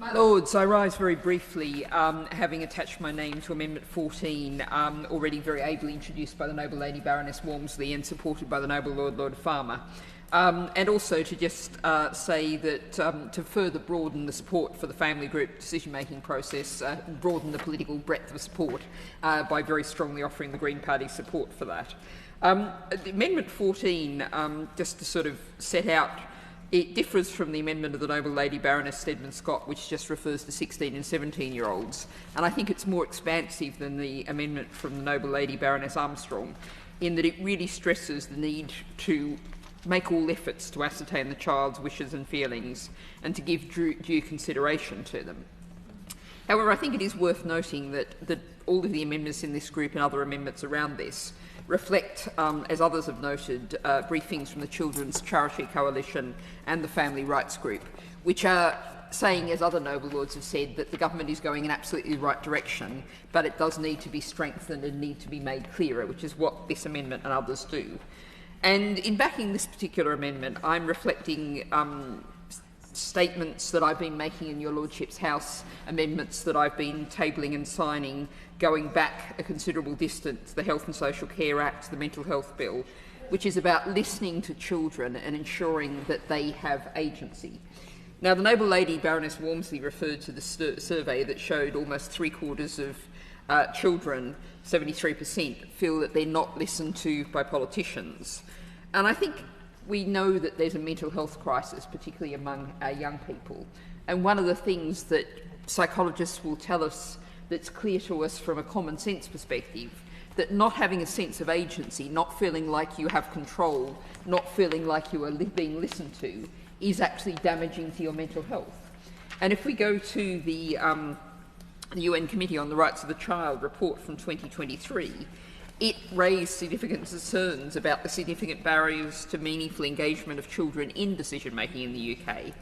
My Lords, I rise very briefly, having attached my name to Amendment 14, already very ably introduced by the Noble Lady Baroness Walmsley and supported by the Noble Lord Farmer. And also to just say that to further broaden the support for the family group decision-making process, broaden the political breadth of support by very strongly offering the Green Party support for that. Amendment 14, just to sort of set out, it differs from the amendment of the Noble Lady Baroness Stedman Scott, which just refers to 16 and 17-year-olds. And I think it's more expansive than the amendment from the Noble Lady Baroness Armstrong, in that it really stresses the need to make all efforts to ascertain the child's wishes and feelings and to give due consideration to them. However, I think it is worth noting that all of the amendments in this group and other amendments around this reflect, as others have noted, briefings from the Children's Charity Coalition and the Family Rights Group, which are saying, as other noble lords have said, that the government is going in absolutely the right direction, but it does need to be strengthened and need to be made clearer, which is what this amendment and others do. And in backing this particular amendment, I'm reflecting statements that I've been making in your Lordship's House, amendments that I've been tabling and signing going back a considerable distance, the Health and Social Care Act, the Mental Health Bill, which is about listening to children and ensuring that they have agency. Now, the Noble Lady Baroness Walmsley referred to the survey that showed almost three-quarters of children, 73%, feel that they're not listened to by politicians. And I think we know that there's a mental health crisis, particularly among our young people. And one of the things that psychologists will tell us that's clear to us from a common sense perspective, that not having a sense of agency, not feeling like you have control, not feeling like you are being listened to, is actually damaging to your mental health. And if we go to the UN Committee on the Rights of the Child report from 2023, it raised significant concerns about the significant barriers to meaningful engagement of children in decision-making in the UK,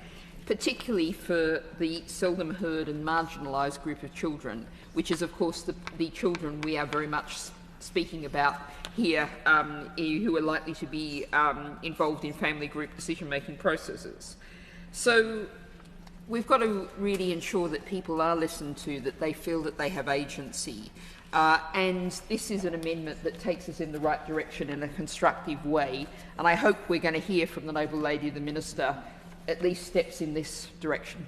particularly for the seldom heard and marginalised group of children, which is, of course, the children we are very much speaking about here, who are likely to be involved in family group decision-making processes. So we've got to really ensure that people are listened to, that they feel that they have agency. And this is an amendment that takes us in the right direction in a constructive way. And I hope we're going to hear from the Noble Lady, the Minister, at least steps in this direction.